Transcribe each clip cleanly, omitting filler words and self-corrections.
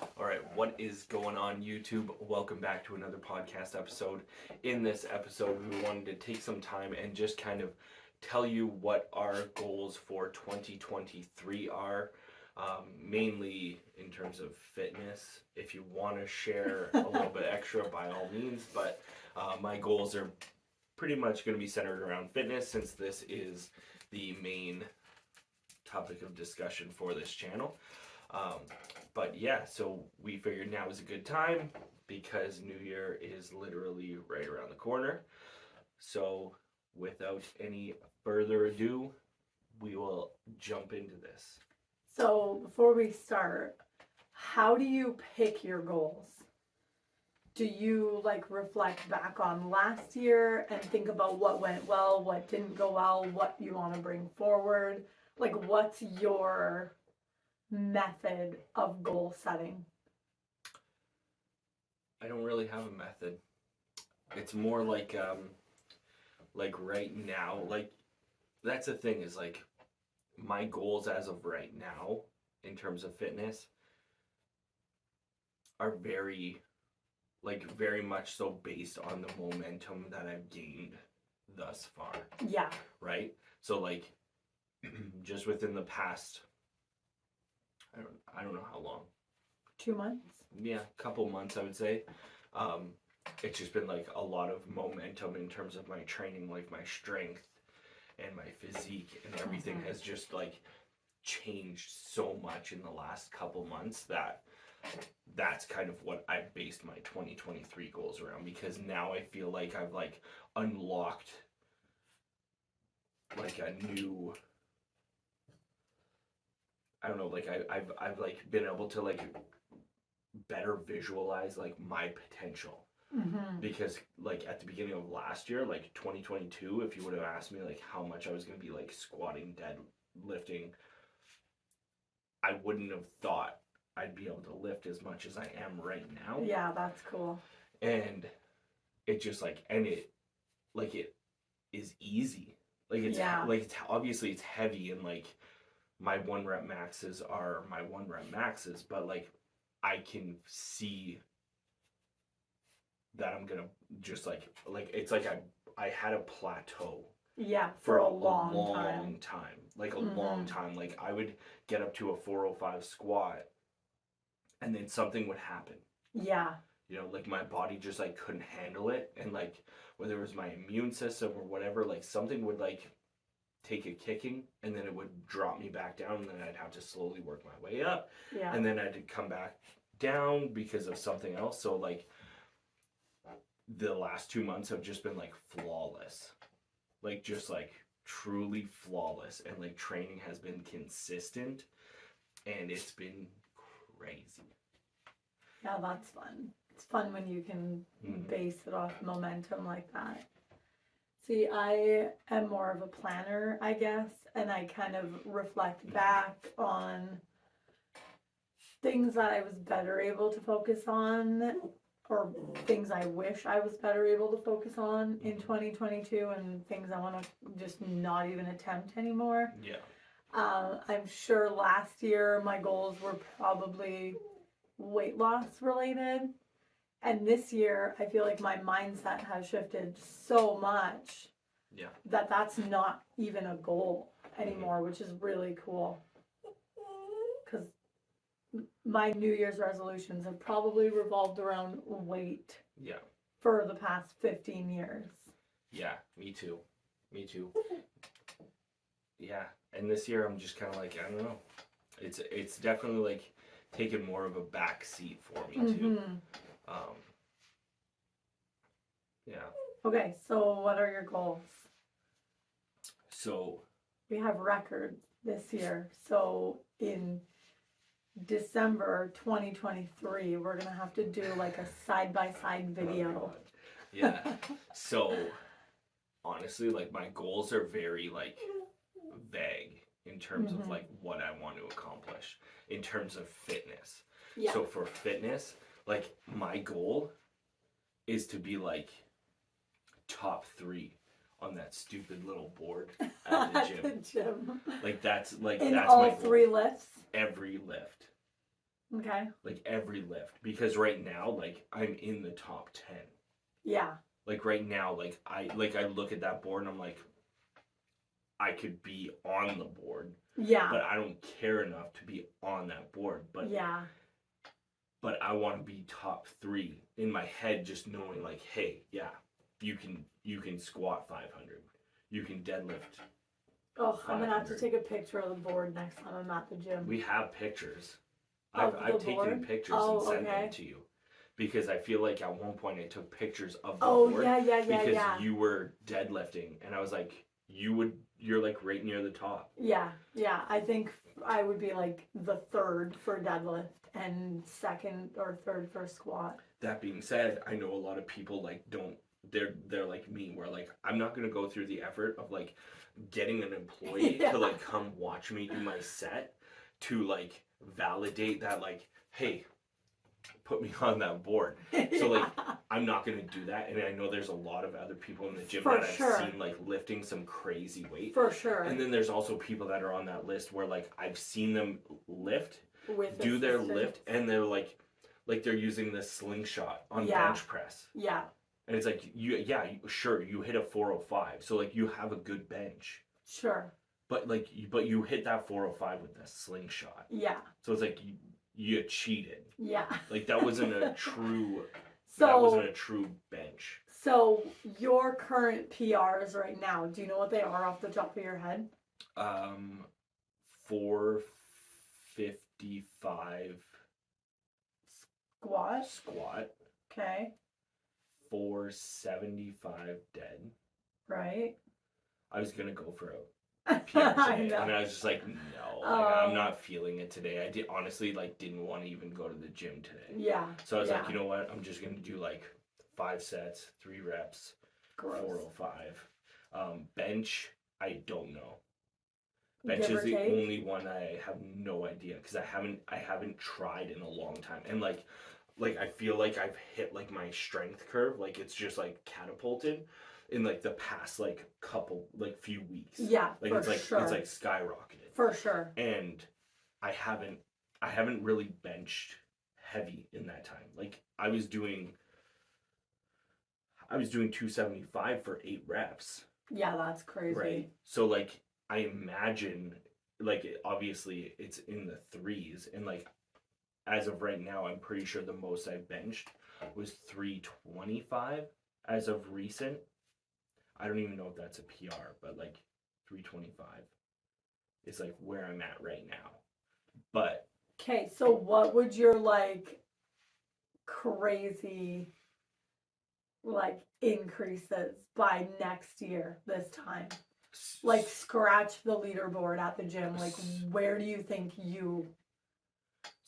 All right, what is going on, YouTube? Welcome back to another podcast episode. In this episode, we wanted to take some time and just kind of tell you what our goals for 2023 are, mainly in terms of fitness. If you want to share a little bit extra, by all means, but my goals are pretty much going to be centered around fitness since this is the main topic of discussion for this channel. But yeah, so we figured now is a good time because New Year is literally right around the corner. So without any further ado, we will jump into this. So before we start, how do you pick your goals? Do you reflect back on last year and think about what went well, what didn't go well, what you want to bring forward? What's your method of goal setting? I don't really have a method. It's more like right now, that's the thing is my goals as of right now in terms of fitness are very much so based on the momentum that I've gained thus far. Yeah. Right? So just within the past, I don't know how long. 2 months? Yeah, couple months I would say. It's just been a lot of momentum in terms of my training, my strength and my physique and everything has just changed so much in the last couple months that's kind of what I based my 2023 goals around, because now I feel like I've unlocked a new, I don't know, I've been able to better visualize my potential. Mm-hmm. Because at the beginning of last year, 2022, if you would have asked me how much I was going to be squatting, deadlifting, I wouldn't have thought I'd be able to lift as much as I am right now. Yeah, that's cool. And it just it is easy. It's obviously it's heavy and my 1 rep maxes are my 1 rep maxes, but I can see that I'm gonna just it's I had a plateau. Yeah, for a long time. Long time. I would get up to a 405 squat and then something would happen. Yeah. You know, my body just couldn't handle it, and whether it was my immune system or whatever, something would take a kicking and then it would drop me back down, and then I'd have to slowly work my way up. Yeah. And then I'd come back down because of something else. So the last 2 months have just been flawless. Just truly flawless, and training has been consistent and it's been crazy. Yeah, that's fun. It's fun when you can base it off momentum like that. See, I am more of a planner, I guess, and I kind of reflect back on things that I was better able to focus on, or things I wish I was better able to focus on in 2022, and things I want to just not even attempt anymore. Yeah. I'm sure last year my goals were probably weight loss related, and this year I feel like my mindset has shifted so much that that's not even a goal anymore, which is really cool, because my New Year's resolutions have probably revolved around weight for the past 15 years. Yeah, me too. Yeah, and this year I'm just kind of I don't know. It's definitely taken more of a back seat for me too. Yeah. Okay, so what are your goals? So we have records this year. So in December 2023, we're gonna have to do a side-by-side video. Yeah. So honestly, my goals are very vague in terms of what I want to accomplish in terms of fitness. Yeah. So for fitness, my goal is to be top 3 on that stupid little board at the gym. The gym. That's in that's all my goal. 3 lifts. Every lift. Okay. Like every lift, because right now, like I'm in the top 10. Yeah. Like right now, like I look at that board and I'm like, I could be on the board, Yeah. but I don't care enough to be on that board. But yeah. but I want to be top 3 in my head, just knowing like, hey, yeah, you can squat 500, you can deadlift. Oh, I'm gonna have to 500. take a picture of the board next time I'm at the gym. We have pictures. Of the I've taken board? pictures Oh, and sent okay. them to you, because I feel like at one point I took pictures of the Oh, board yeah, because you were deadlifting, and I was like, you're like right near the top. Yeah, I think I would be like the third for deadlift and second or third for squat. That being said, I know a lot of people like don't. They're like me, where like I'm not gonna go through the effort of like getting an employee Yeah. to like come watch me do my set to like validate that, like, hey, put me on that board. So like I'm not gonna do that, and I know there's a lot of other people in the gym For that sure. I've seen like lifting some crazy weight. For sure. And then there's also people that are on that list where like I've seen them lift, With do their assistance. lift, and they're like they're using the slingshot on Yeah. bench press. Yeah, And it's like sure, you hit a 405, so like you have a good bench, sure. but like you hit that 405 with a slingshot. Yeah, So it's like you cheated. yeah. Like that wasn't a true bench. So your current PRs right now, do you know what they are off the top of your head? 455 Squat. squat, Okay. 475 dead. Right. I was gonna go for a PR I today, know. and I was just like, no, I'm not feeling it today. I honestly didn't want to even go to the gym today. Yeah. So I was like, you know what? I'm just gonna do like 5 sets, 3 reps, Gross. 405. Bench, I don't know. Bench Give is or the take? only one I have no idea, because I haven't tried in a long time, and like I feel like I've hit like my strength curve, like it's just like catapulted in like the past like couple like few weeks. Yeah, Like for it's like sure. it's like skyrocketed. For sure. And I haven't really benched heavy in that time. Like I was doing 275 for 8 reps. Yeah, that's crazy. Right. So like I imagine like obviously it's in the 3s, and like as of right now I'm pretty sure the most I benched was 325 as of recent. I don't even know if that's a PR, but like 325 is like where I'm at right now. But Okay, so what would your like crazy like increases by next year this time? Like scratch the leaderboard at the gym. Like where do you think you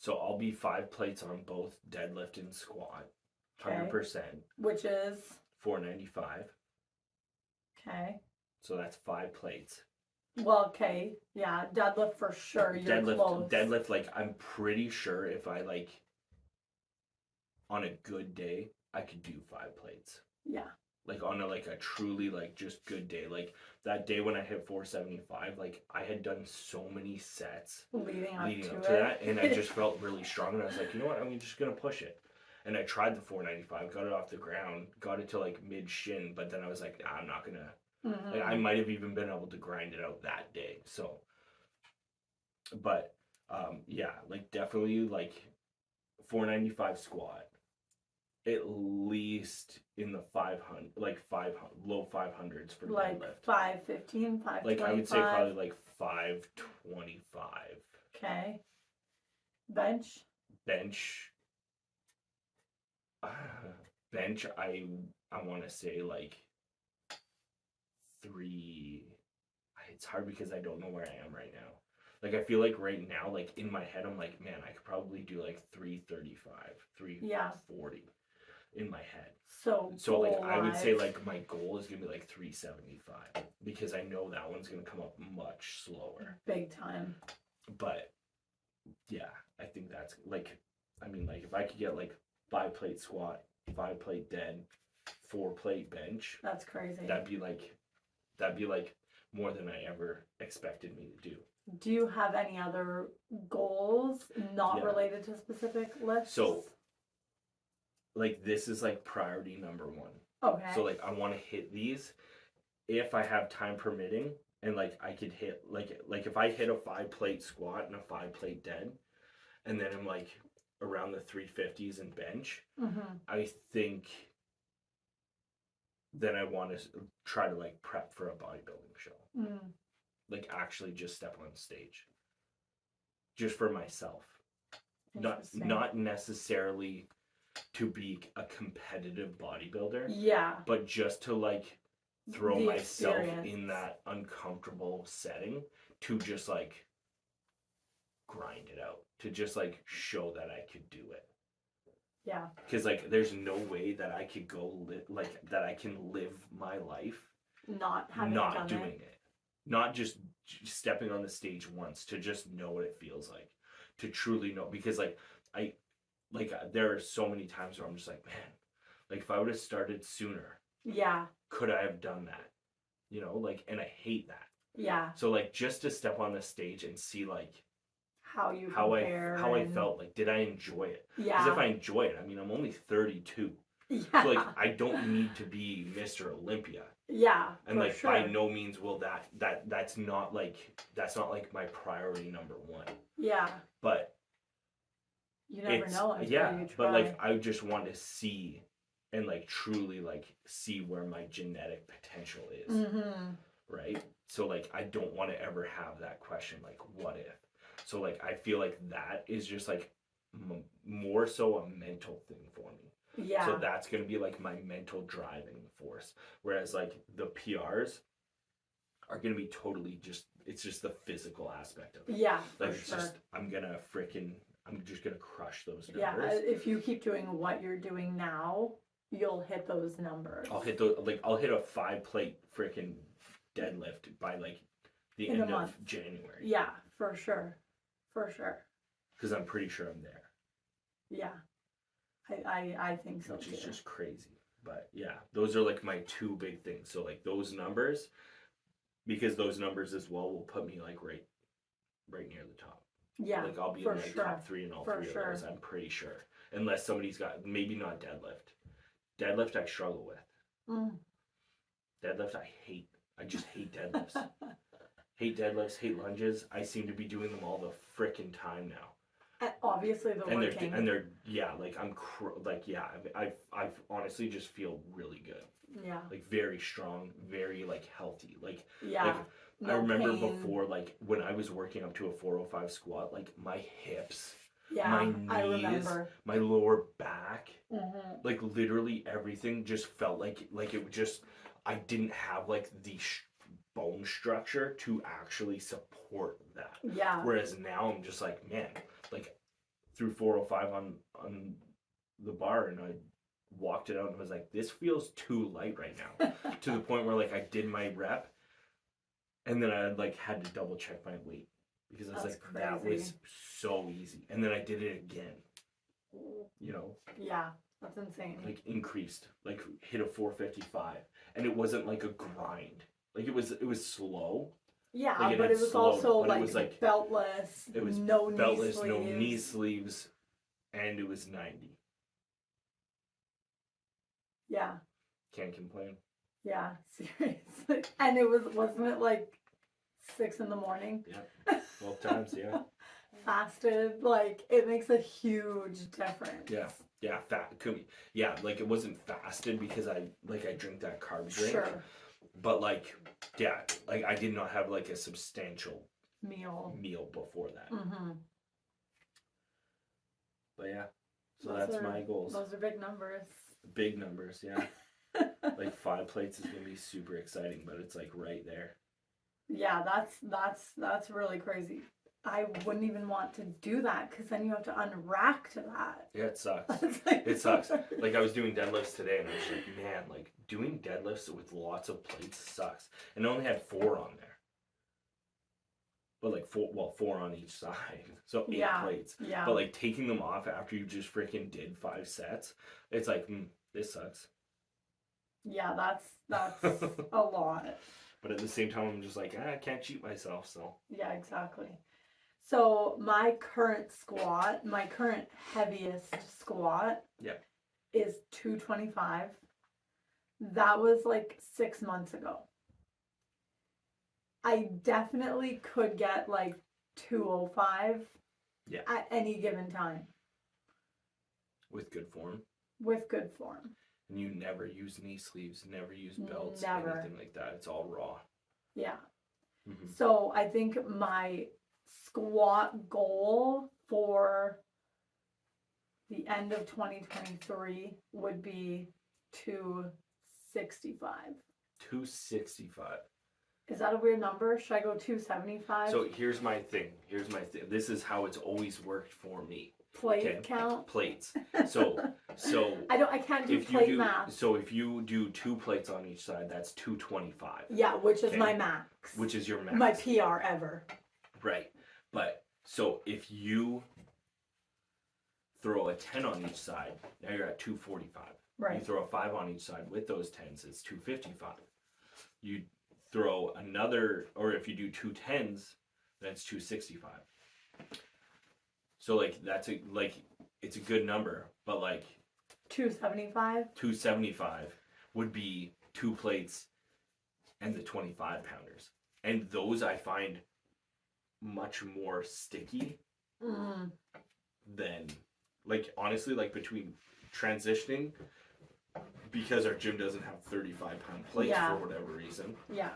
so I'll be 5 plates on both deadlift and squat. 100%. which is 495. okay. So that's 5 plates. Well, okay. Yeah, deadlift for sure. You're close. Deadlift, like I'm pretty sure if I like on a good day, I could do 5 plates. Yeah. Like on a truly like just good day. Like that day when I hit 475, like I had done so many sets Leading up to that, and I just felt really strong, and I was like, you know what, I'm just gonna push it. And I tried the 495, got it off the ground, got it to like mid shin, but then I was like, I'm not gonna. Mhm. Like I might have even been able to grind it out that day. So, but yeah, like definitely like 495 squat, at least in the 500, like 500, low 500s for like deadlift. 515, 525. Like I would say probably like 525. Okay. Bench. Bench, I want to say like 3. It's hard because I don't know where I am right now. Like I feel like right now, like in my head, I'm like, man, I could probably do like 335, 340 in my head. So like I would say like my goal is gonna be like 375, because I know that one's gonna come up much slower. Big time. But yeah, I think that's like, I mean, like if I could get like 5 plate squat, 5 plate dead, 4 plate bench, That's crazy. that'd be like more than I ever expected me to do. Do you have any other goals not Yeah. related to specific lifts? So, like, this is like priority number one. Okay. So, like, I want to hit these if I have time permitting, and like I could hit like if I hit a 5-plate squat and a 5-plate dead, and then I'm like around the 350s and bench, I think then I want to try to like prep for a bodybuilding show. Like actually just step on stage. Just for myself. Not necessarily to be a competitive bodybuilder. Yeah. But just to like throw The myself experience. in that uncomfortable setting to just like grind it out. To just like show that I could do it. Yeah. Because like there's no way that I could go that I can live my life not doing it. Not just stepping on the stage once, to just know what it feels like, to truly know. Because like there are so many times where I'm just like, man, like if I would have started sooner, yeah, could I have done that? You know, like, and I hate that. Yeah. So like just to step on the stage and see like how I felt, like, did I enjoy it? Yeah. Because if I enjoy it, I mean, I'm only 32. Yeah. So like I don't need to be Mr. Olympia. Yeah. And like sure. by no means will that's not like my priority number one. Yeah. But you never know until you try. But like I just want to see and like truly like see where my genetic potential is. Right? So like I don't want to ever have that question like what if? So like I feel like that is just like more so a mental thing for me. Yeah. So that's going to be like my mental driving force. Whereas like the PRs are going to be totally it's just the physical aspect of it. Yeah. Like it's just, I'm just going to crush those numbers. Yeah. If you keep doing what you're doing now, you'll hit those numbers. I'll hit a 5-plate freaking deadlift by like the end of January. Yeah, for sure. For sure. Because I'm pretty sure I'm there. Yeah. I think so. Which is just crazy. But yeah, those are like my two big things. So like those numbers, because those numbers as well will put me like right near the top. Yeah. Like I'll be in like top 3 in all three of those, I'm pretty sure. Unless somebody's got, maybe not deadlift. Deadlift I struggle with. Deadlift I hate. I just hate deadlifts. Hate deadlifts, hate lunges. I seem to be doing them all the frickin' time now. And obviously they're working. They're yeah, like I honestly just feel really good. Yeah. Like very strong, very like healthy. Like yeah. Like, no I remember pain. before, like when I was working up to a 405 squat, like my hips, yeah, my knees, my lower back, like literally everything just felt like it would just, I didn't have like the bone structure to actually support that. Yeah. Whereas now I'm just like, man, like threw 405 on the bar and I walked it out and was like, this feels too light right now. To the point where like I did my rep and then I like had to double check my weight because I was like, crazy. that was so easy. And then I did it again. You know? Yeah, that's insane. Like increased, like hit a 455. And it wasn't like a grind. Like it was slow. Yeah, like but it was slow, also but like, it was like beltless. It was no beltless, knee sleeves. no knee sleeves, and it was 90. Yeah. Can't complain. Yeah, seriously. And wasn't it like 6 a.m? Yeah. 12 times, yeah. Fasted, like it makes a huge difference. Yeah. Yeah, yeah, like it wasn't fasted because I drink that carb drink. Sure. But like, yeah, like I did not have like a substantial meal before that. But yeah, so that's my goals. Those are big numbers. Big numbers, yeah. Like 5 plates is gonna be super exciting, but it's like right there. Yeah, that's really crazy. I wouldn't even want to do that because then you have to unrack to that. Yeah, it sucks. It sucks. Like I was doing deadlifts today and I was like, man, like doing deadlifts with lots of plates sucks. And I only had 4 on there. But like 4 on each side. So 8 plates. Yeah. But like taking them off after you just freaking did 5 sets, it's like, this sucks. Yeah, that's a lot. But at the same time, I'm just like, I can't cheat myself. So Yeah, exactly. So my current heaviest squat is 225. That was like 6 months ago. I definitely could get like 205 at any given time. With good form. With good form. And you never use knee sleeves, never use belts, Never. anything like that. It's all raw. Yeah. Mm-hmm. So I think my squat goal for the end of 2023 would be 265. 265. Is that a weird number? Should I go 275? So here's my thing. This is how it's always worked for me. Plate count? Plates. So I can't do plate math. So if you do 2 plates on each side, that's 225. Yeah, which is my max. Which is your max. My PR ever. Right. But so if you throw a 10 on each side, now you're at 245. Right. You throw a 5 on each side with those 10s, it's 255. You throw another, or if you do 2 10s, then it's 265. So like it's a good number, but like 275? 275 would be 2 plates and the 25 pounders. And those I find much more sticky than, like, honestly, like between transitioning, because our gym doesn't have 35-pound plates for whatever reason. Yeah.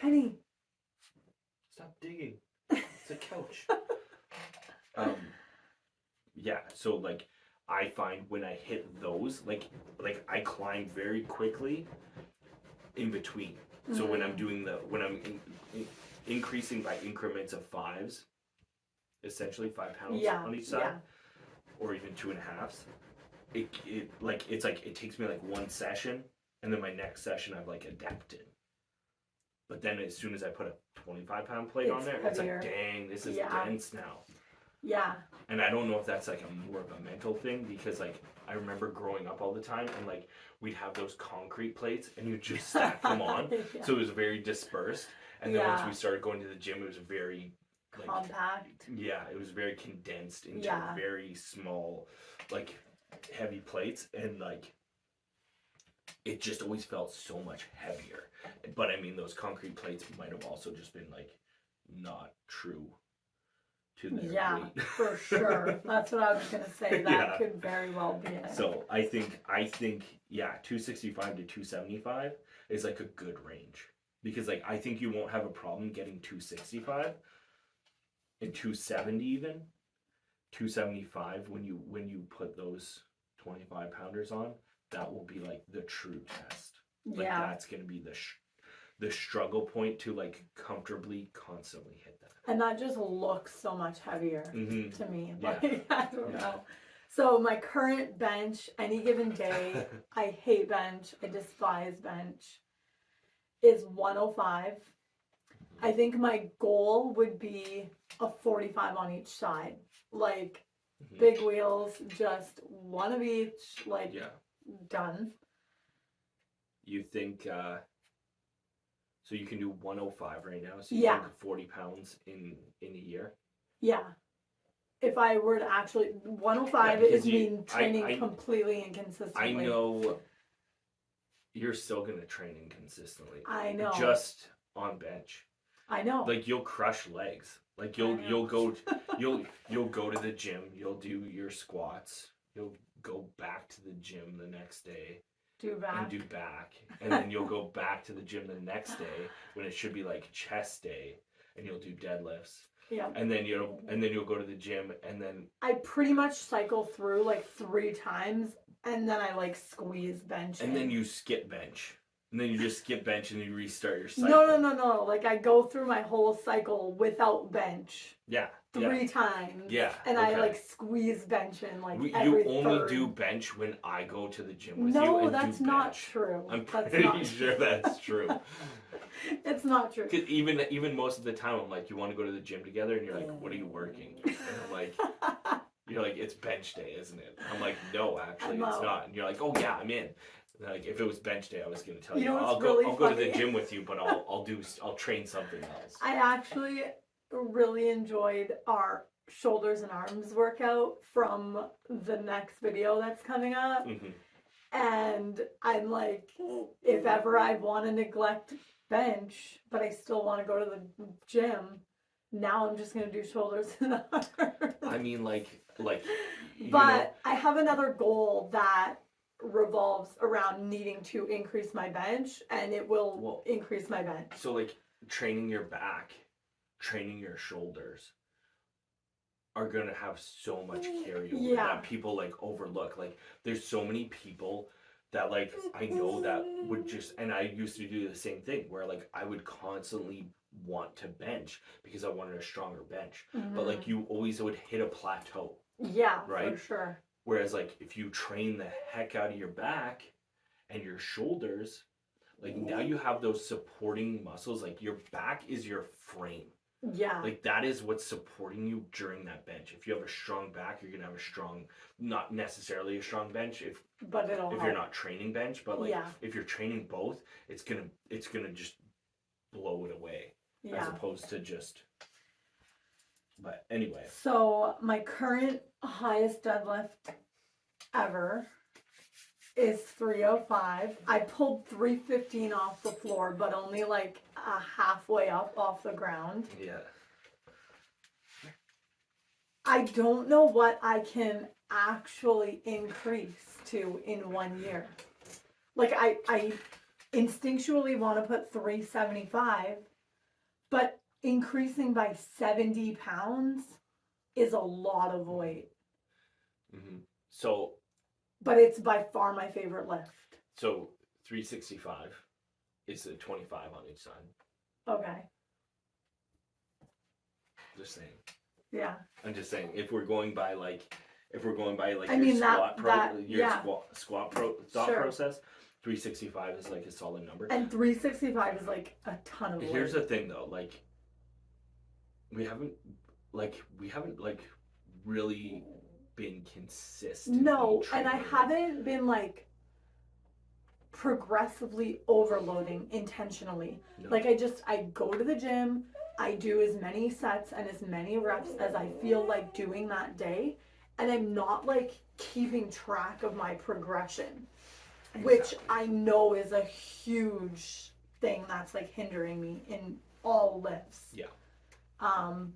Penny. Stop digging. It's a couch. Yeah, so like I find when I hit those, like I climb very quickly in between. So when I'm doing increasing by increments of 5s, essentially 5 pounds on each side, or even 2.5s, it takes me like 1 session, and then my next session I've like adapted. But then as soon as I put a 25-pound plate on there, it's like, dang, this is dense now. Yeah. And I don't know if that's like a more of a mental thing, because like I remember growing up all the time, and like we'd have those concrete plates and you just stack them on. So it was very dispersed. And then once we started going to the gym, it was very like, compact. Yeah, it was very condensed into very small, like heavy plates, and like it just always felt so much heavier. But I mean, those concrete plates might have also just been like not true to their weight. For sure. That's what I was gonna say. That could very well be it. So I think 265 to 275 is like a good range, because like I think you won't have a problem getting 265 and 270 even. 275 when you put those 25 pounders on, that will be like the true test. Like that's gonna be the struggle point to like comfortably constantly hit that. And that just looks so much heavier to me. Yeah. Like, I don't know. So my current bench, any given day, I hate bench, I despise bench, is 105. I think my goal would be a 45 on each side. Like big wheels, just one of each, like done. You think so you can do 105 right now, so you think 40 pounds in a year? Yeah. If I were to actually, 105 is me training completely inconsistently. I know you're still gonna train inconsistently. I know. Just on bench. I know. Like you'll crush legs. Like you'll go to the gym, you'll do your squats, you'll go back to the gym the next day. Do back. And then you'll go back to the gym the next day when it should be like chest day, and you'll do deadlifts. Yeah. And then you'll go to the gym, and then I pretty much cycle through like 3 times, and then I like squeeze bench. And then you skip bench. And then you just skip bench and you restart your cycle. No. Like I go through my whole cycle without bench. Yeah. 3 times. Yeah. And I like squeeze bench in like you only do bench when I go to the gym with you. No, that's not true. I'm pretty sure that's true. It's not true. Cause even most of the time I'm like, you want to go to the gym together? And you're like, what are you working? And I'm like, you're like, it's bench day, isn't it? I'm like, no, actually it's not. And you're like, oh yeah, I'm in. Like if it was bench day, I was gonna tell You you, know what's I'll really go to the funny? gym with you, but I'll train something else. I actually really enjoyed our shoulders and arms workout from the next video that's coming up. Mhm. And I'm like, if ever I want to neglect bench, but I still want to go to the gym, now I'm just gonna do shoulders and arms. I mean, like you But know, I have another goal that revolves around needing to increase my bench, and it will Well- increase my bench. so like training your back, training your shoulders are gonna have so much carryover Yeah. that people like overlook. Like there's so many people that like I know that would just, and I used to do the same thing where like I would constantly want to bench because I wanted a stronger bench. But like you always would hit a plateau. Yeah, Right? for sure. Whereas like if you train the heck out of your back and your shoulders, like now you have those supporting muscles. Like your back is your frame. Yeah. Like that is what's supporting you during that bench. If you have a strong back, you're gonna have a strong, not necessarily a strong bench But it'll if help. you're not training bench, but like Yeah. if you're training both, it's gonna just blow it away as Yeah. opposed to just. But anyway, So my current highest deadlift ever is 305. I pulled 315 off the floor, but only like halfway up off the ground. yeah, I don't know what I can actually increase to in 1 year. Like I instinctually want to put 375, but increasing by 70 pounds is a lot of weight. So But it's by far my favorite lift. 365 is a 25 on each side. Okay. Just saying. Yeah. I'm just saying if we're going by like I your mean, squat yeah. squat thought Sure. process, 365 is like a solid number. And 365 is like a ton of weight. Here's the thing though, like we haven't really been consistent. No, and I haven't been like progressively overloading intentionally. No. Like I go to the gym, I do as many sets and as many reps as I feel like doing that day, and I'm not like keeping track of my progression, which I know is a huge thing that's like hindering me in all lifts. Yeah.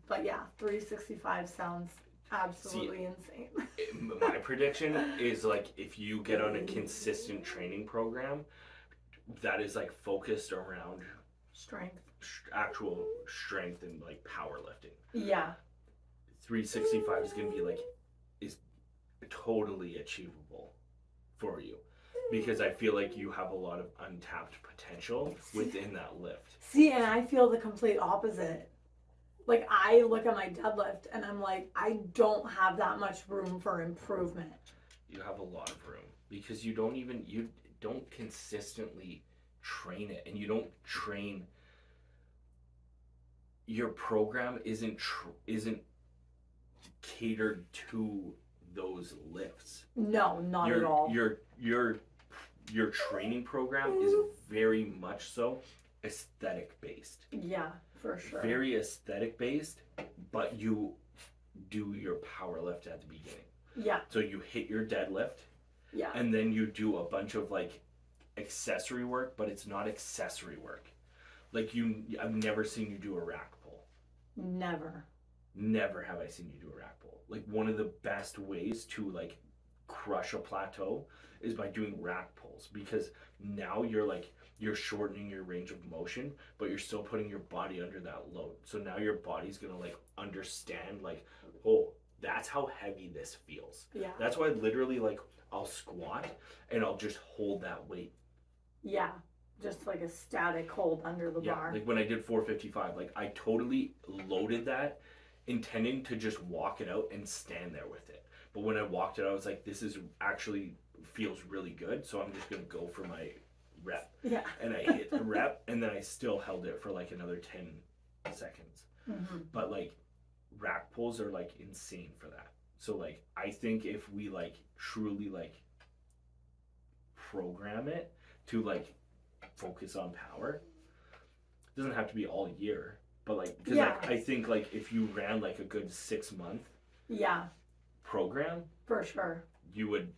But yeah, 365 sounds absolutely insane. My prediction is like if you get on a consistent training program that is like focused around Strength. actual strength and like powerlifting, Yeah. 365 is going to be like is totally achievable for you because I feel like you have a lot of untapped potential within that lift. See, and I feel the complete opposite. Like I look at my deadlift and I'm like, I don't have that much room for improvement. You have a lot of room because you don't consistently train it, and you don't train. Your program isn't catered to those lifts. No, not at all. Your training program is very much so aesthetic based. Yeah, for sure. Very aesthetic based, but you do your power lift at the beginning. Yeah. So you hit your deadlift. Yeah. And then you do a bunch of like accessory work, but it's not accessory work. Like I've never seen you do a rack pull. Never. Never have I seen you do a rack pull. Like one of the best ways to like crush a plateau is by doing rack pulls, because now you're shortening your range of motion, but you're still putting your body under that load. So now your body's gonna like understand like, oh, that's how heavy this feels. Yeah. That's why literally like I'll squat and I'll just hold that weight. Yeah. Just like a static hold under the bar. Like when I did 455, like I totally loaded that, intending to just walk it out and stand there with it. But when I walked it, I was like, this is actually feels really good, so I'm just gonna go for my rep. Yeah. And I hit the rep, and then I still held it for like another 10 seconds. Mm-hmm. But like rack pulls are like insane for that. So like I think if we like truly like program it to like focus on power. It doesn't have to be all year, but like, because like, I think like if you ran like a good 6-month program, for sure, you would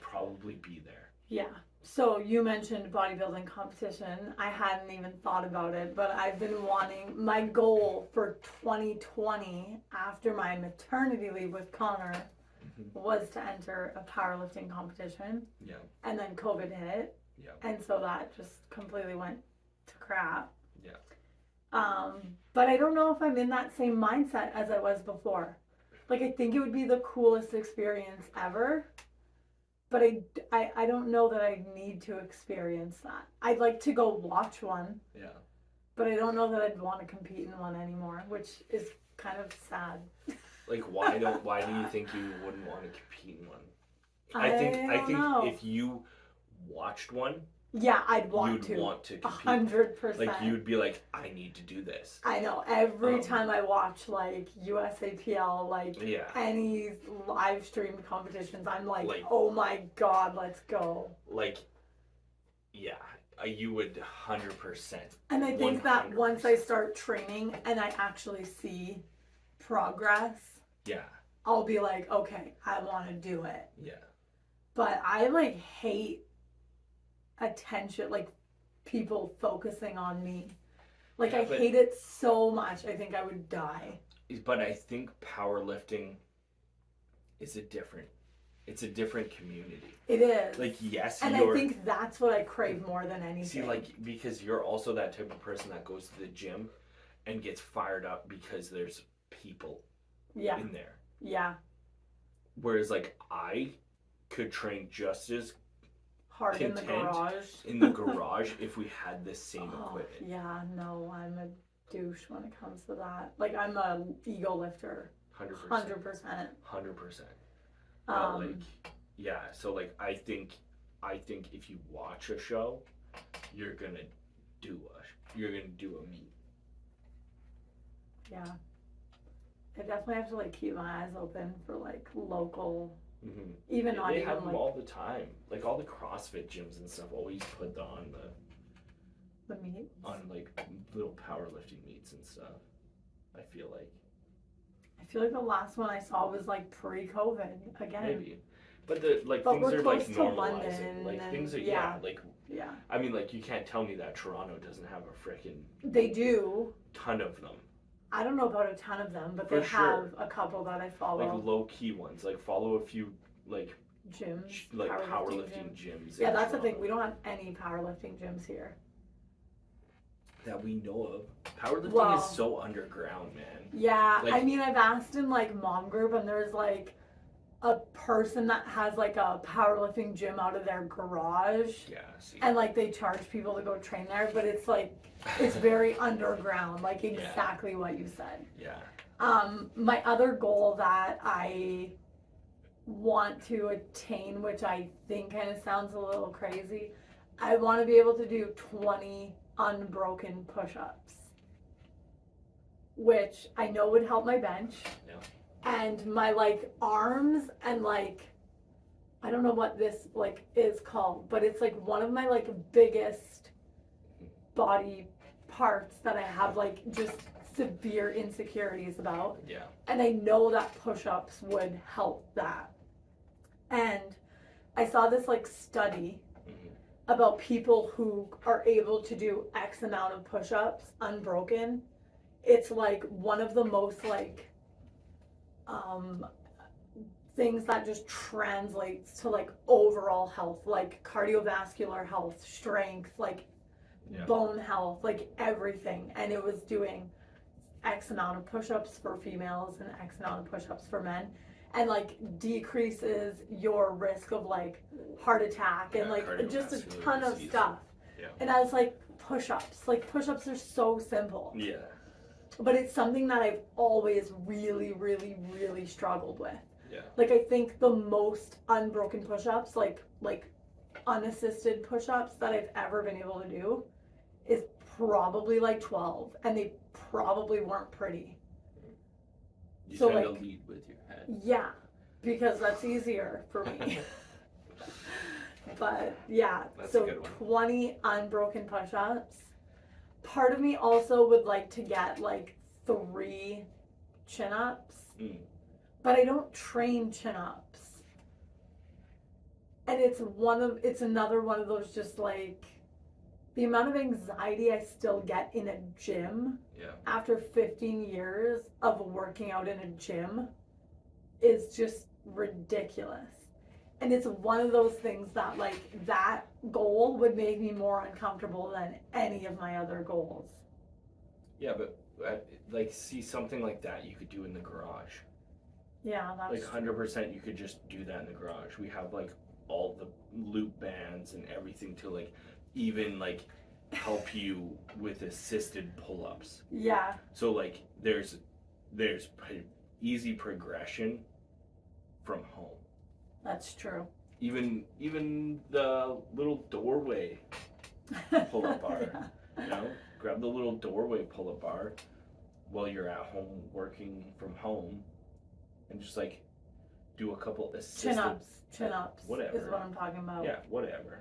probably be there. Yeah. So you mentioned bodybuilding competition. I hadn't even thought about it, but I've been wanting, my goal for 2020 after my maternity leave with Connor was to enter a powerlifting competition. Yeah. And then COVID hit. Yeah. And so that just completely went to crap. Yeah. But I don't know if I'm in that same mindset as I was before. Like, I think it would be the coolest experience ever. But I don't know that I need to experience that. I'd like to go watch one. Yeah. But I don't know that I'd want to compete in one anymore, which is kind of sad. Like, why do you think you wouldn't want to compete in one? I think know. If you watched one, yeah, I'd want you'd to. want to compete. 100%. Like, you'd be like, I need to do this. I know. Every time I watch, like, USAPL, like, any live streamed competitions, I'm like, oh my God, let's go. Like, yeah, you would 100%. And I think 100%. That once I start training and I actually see progress, I'll be like, okay, I want to do it. Yeah. But I, like, hate attention, like people focusing on me. Like, I hate it so much. I think I would die. But I think powerlifting is it's a different community. It is. Like, yes, and I think that's what I crave more than anything. See, like, because you're also that type of person that goes to the gym and gets fired up because there's people in there. Yeah. Whereas, like, I could train just as hard in the garage if we had the same equipment. Yeah, no, I'm a douche when it comes to that. Like, I'm a ego lifter. 100%. 100%. But like, yeah, so like I think if you watch a show, you're gonna do a meet. Yeah. I definitely have to like keep my eyes open for like local. Mm-hmm. Even not they even have them like all the time. Like all the CrossFit gyms and stuff always put on the meet on like little powerlifting meets and stuff. I feel like the last one I saw was like pre-COVID again. Maybe, but things are like normalizing. Like things are I mean, like you can't tell me that Toronto doesn't have a freaking. They do. Ton of them. I don't know about a ton of them, but they have a couple that I follow. Like low key ones. Like follow a few like gyms, like powerlifting gyms. Yeah, that's the thing. We don't have any powerlifting gyms here that we know of. Powerlifting is so underground, man. Yeah, like, I mean, I've asked in like mom group, and there's like a person that has like a powerlifting gym out of their garage. Yeah, and like they charge people to go train there, but it's like it's very underground, like exactly what you said. Yeah. My other goal that I want to attain, which I think kind of sounds a little crazy, I want to be able to do 20 unbroken push-ups, which I know would help my bench. Yeah. And my like arms and like, I don't know what this like is called, but it's like one of my like biggest body parts that I have like just severe insecurities about. Yeah. And I know that push-ups would help that. And I saw this like study about people who are able to do X amount of push-ups unbroken. It's like one of the most like things that just translates to like overall health, like cardiovascular health, strength, like bone health, like everything. And it was doing X amount of push-ups for females and X amount of push-ups for men, and like decreases your risk of like heart attack and like just a ton of stuff. Yeah. And I was like, push-ups are so simple. Yeah. But it's something that I've always really, really, really struggled with. Yeah. Like I think the most unbroken push-ups, like unassisted push-ups that I've ever been able to do is probably like 12, and they probably weren't pretty. You so kind of lead with your head. Yeah, because that's easier for me. But yeah, That's so a good one. 20 unbroken push-ups. Part of me also would like to get like 3 chin-ups, but I don't train chin-ups. And it's another one of those, just like the amount of anxiety I still get in a gym after 15 years of working out in a gym is just ridiculous. And it's one of those things that, like, that goal would make me more uncomfortable than any of my other goals. Yeah, but like, see, something like that you could do in the garage. Yeah, that's like 100%. You could just do that in the garage. We have like all the loop bands and everything to like even like help you with assisted pull-ups. Yeah. So like there's easy progression from home. That's true. Even the little doorway pull-up bar. You know, grab the little doorway pull-up bar while you're at home working from home, and just like do a couple assisted chin-ups whatever is what I'm talking about. Yeah, whatever.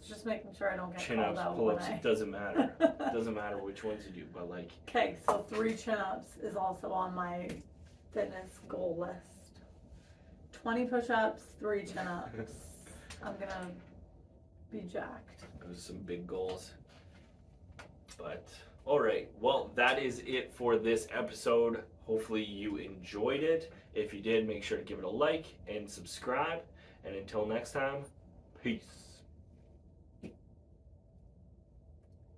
Just making sure I don't get Chin-ups, called out. pull-ups, it doesn't matter. It doesn't matter which ones you do, but like. Okay, so 3 chin-ups is also on my fitness goal list. 20 push-ups, 3 chin-ups. I'm gonna be jacked. Those are some big goals. But all right, well, that is it for this episode. Hopefully you enjoyed it. If you did, make sure to give it a like and subscribe. And until next time, peace.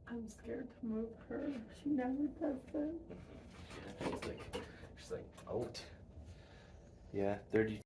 I'm scared to move her. She never does this. She's like, oh, yeah, 30.